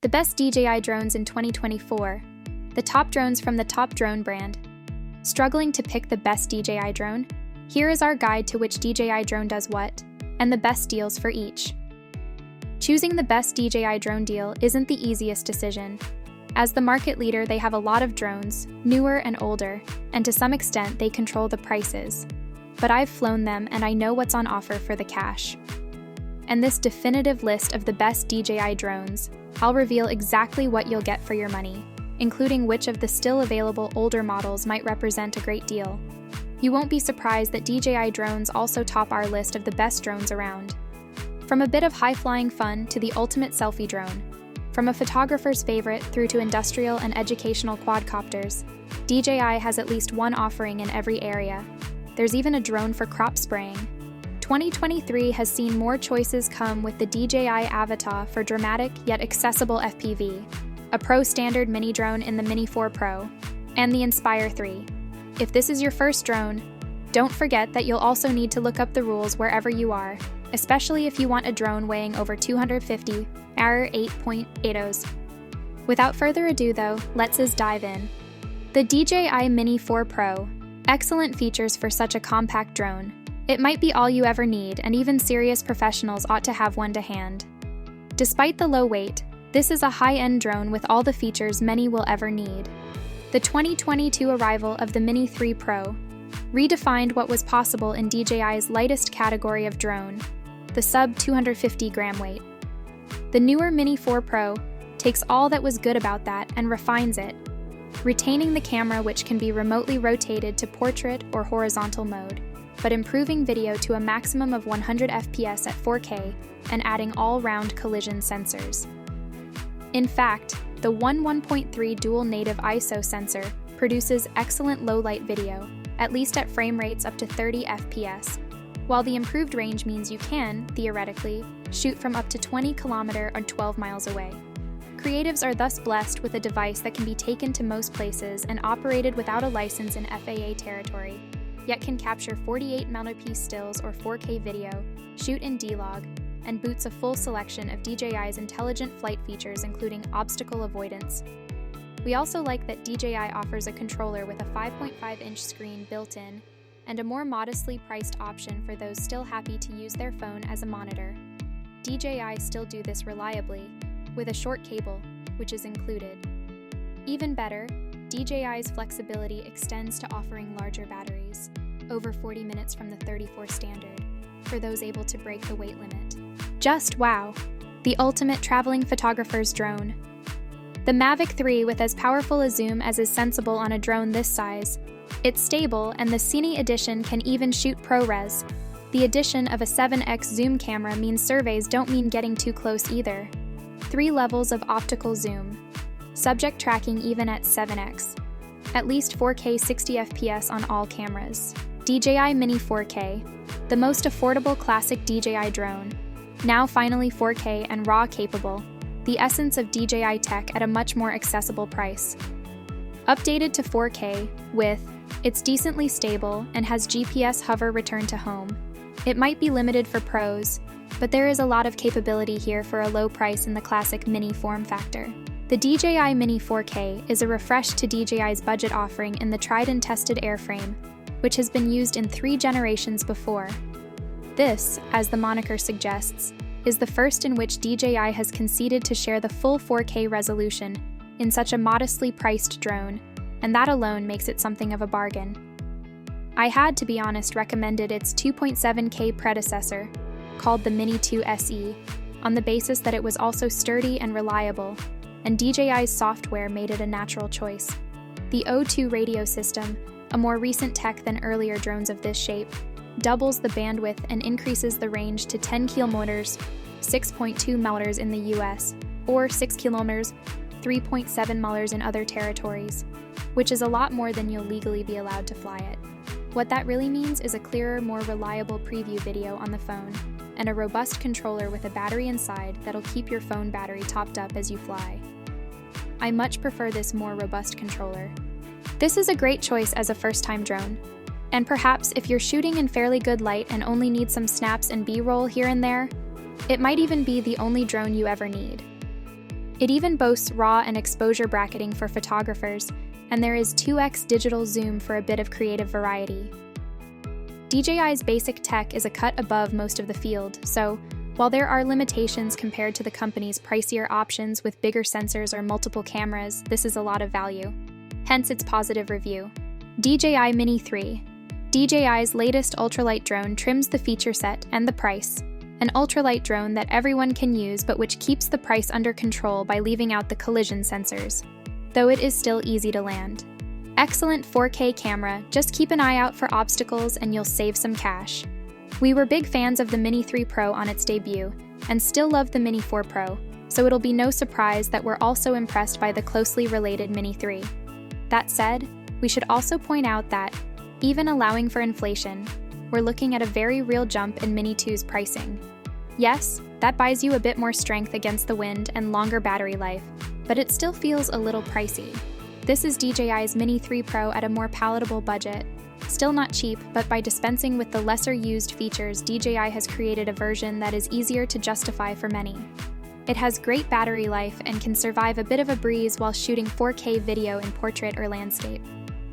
The best DJI drones in 2024. The top drones from the top drone brand. Struggling to pick the best DJI drone? Here is our guide to which DJI drone does what, and the best deals for each. Choosing the best DJI drone deal isn't the easiest decision. As the market leader, they have a lot of drones, newer and older, and to some extent they control the prices. But I've flown them and I know what's on offer for the cash. And this definitive list of the best DJI drones, I'll reveal exactly what you'll get for your money, including which of the still available older models might represent a great deal. You won't be surprised that DJI drones also top our list of the best drones around. From a bit of high-flying fun to the ultimate selfie drone, from a photographer's favorite through to industrial and educational quadcopters, DJI has at least one offering in every area. There's even a drone for crop spraying. 2023 has seen more choices come with the DJI Avatar for dramatic yet accessible FPV, a Pro standard mini drone in the Mini 4 Pro, and the Inspire 3. If this is your first drone, don't forget that you'll also need to look up the rules wherever you are, especially if you want a drone weighing over 250 8.80s. Without further ado though, let's dive in. The DJI Mini 4 Pro. Excellent features for such a compact drone. It might be all you ever need, and even serious professionals ought to have one to hand. Despite the low weight, this is a high-end drone with all the features many will ever need. The 2022 arrival of the Mini 3 Pro redefined what was possible in DJI's lightest category of drone, the sub-250-gram weight. The newer Mini 4 Pro takes all that was good about that and refines it, retaining the camera which can be remotely rotated to portrait or horizontal mode, but improving video to a maximum of 100 FPS at 4K and adding all-round collision sensors. In fact, the 1.3 dual native ISO sensor produces excellent low-light video, at least at frame rates up to 30 FPS, while the improved range means you can, theoretically, shoot from up to 20 km or 12 miles away. Creatives are thus blessed with a device that can be taken to most places and operated without a license in FAA territory, yet can capture 48 mount-piece stills or 4K video, shoot in D-Log, and boots a full selection of DJI's intelligent flight features including obstacle avoidance. We also like that DJI offers a controller with a 5.5-inch screen built in, and a more modestly priced option for those still happy to use their phone as a monitor. DJI still do this reliably, with a short cable, which is included. Even better, DJI's flexibility extends to offering larger batteries, over 40 minutes from the 34 standard, for those able to break the weight limit. Just wow! The ultimate traveling photographer's drone. The Mavic 3 with as powerful a zoom as is sensible on a drone this size. It's stable, and the Cine edition can even shoot ProRes. The addition of a 7x zoom camera means surveys don't mean getting too close either. 3 levels of optical zoom. Subject tracking even at 7x. At least 4K 60 FPS on all cameras. DJI Mini 4K. The most affordable classic DJI drone. Now finally 4K and RAW capable. The essence of DJI tech at a much more accessible price. Updated to 4K with, it's decently stable and has GPS hover return to home. It might be limited for pros, but there is a lot of capability here for a low price in the classic Mini form factor. The DJI Mini 4K is a refresh to DJI's budget offering in the tried and tested airframe, which has been used in 3 generations before. This, as the moniker suggests, is the first in which DJI has conceded to share the full 4K resolution in such a modestly priced drone, and that alone makes it something of a bargain. I had, to be honest, recommended its 2.7K predecessor, called the Mini 2 SE, on the basis that it was also sturdy and reliable, and DJI's software made it a natural choice. The O2 radio system, a more recent tech than earlier drones of this shape, doubles the bandwidth and increases the range to 10 km, 6.2 miles in the US, or 6 km, 3.7 miles in other territories, which is a lot more than you'll legally be allowed to fly it. What that really means is a clearer, more reliable preview video on the phone, and a robust controller with a battery inside that'll keep your phone battery topped up as you fly. I much prefer this more robust controller. This is a great choice as a first-time drone. And perhaps if you're shooting in fairly good light and only need some snaps and B-roll here and there, it might even be the only drone you ever need. It even boasts RAW and exposure bracketing for photographers, and there is 2x digital zoom for a bit of creative variety. DJI's basic tech is a cut above most of the field, so while there are limitations compared to the company's pricier options with bigger sensors or multiple cameras, this is a lot of value. Hence its positive review. DJI Mini 3. DJI's latest ultralight drone trims the feature set and the price. An ultralight drone that everyone can use but which keeps the price under control by leaving out the collision sensors, though it is still easy to land. Excellent 4K camera, just keep an eye out for obstacles and you'll save some cash. We were big fans of the Mini 3 Pro on its debut, and still love the Mini 4 Pro, so it'll be no surprise that we're also impressed by the closely related Mini 3. That said, we should also point out that, even allowing for inflation, we're looking at a very real jump in Mini 2's pricing. Yes, that buys you a bit more strength against the wind and longer battery life, but it still feels a little pricey. This is DJI's Mini 3 Pro at a more palatable budget. Still not cheap, but by dispensing with the lesser used features, DJI has created a version that is easier to justify for many. It has great battery life and can survive a bit of a breeze while shooting 4K video in portrait or landscape.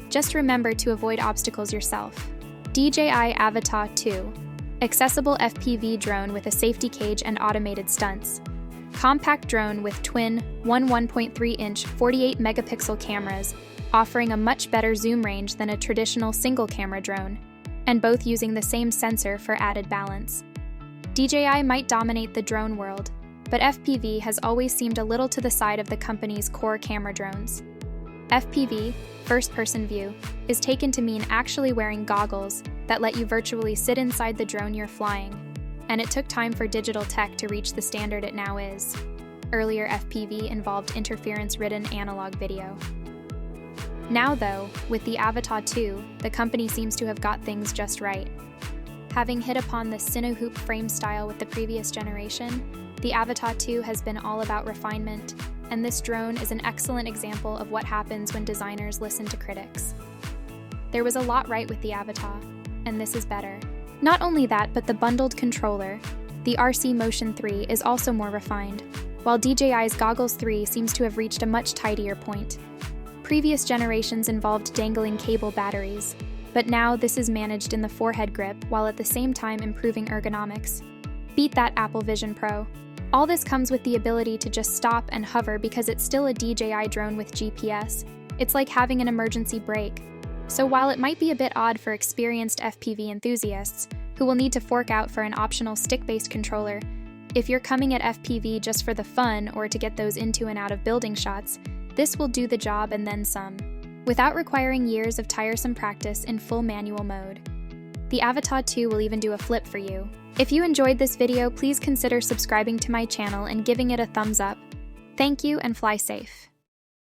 Just remember to avoid obstacles yourself. DJI Avatar 2. Accessible FPV drone with a safety cage and automated stunts. Compact drone with twin 1.3-inch 48-megapixel cameras, offering a much better zoom range than a traditional single-camera drone, and both using the same sensor for added balance. DJI might dominate the drone world, but FPV has always seemed a little to the side of the company's core camera drones. FPV, first-person view, is taken to mean actually wearing goggles that let you virtually sit inside the drone you're flying, and it took time for digital tech to reach the standard it now is. Earlier FPV involved interference-ridden analog video. Now though, with the Avatar 2, the company seems to have got things just right. Having hit upon the Cinehoop frame style with the previous generation, the Avatar 2 has been all about refinement, and this drone is an excellent example of what happens when designers listen to critics. There was a lot right with the Avatar, and this is better. Not only that, but the bundled controller, the RC Motion 3, is also more refined, while DJI's Goggles 3 seems to have reached a much tidier point. Previous generations involved dangling cable batteries, but now this is managed in the forehead grip while at the same time improving ergonomics. Beat that Apple Vision Pro. All this comes with the ability to just stop and hover because it's still a DJI drone with GPS. It's like having an emergency brake. So while it might be a bit odd for experienced FPV enthusiasts, who will need to fork out for an optional stick-based controller, if you're coming at FPV just for the fun or to get those into and out of building shots, this will do the job and then some, without requiring years of tiresome practice in full manual mode. The Avatar 2 will even do a flip for you. If you enjoyed this video, please consider subscribing to my channel and giving it a thumbs up. Thank you and fly safe.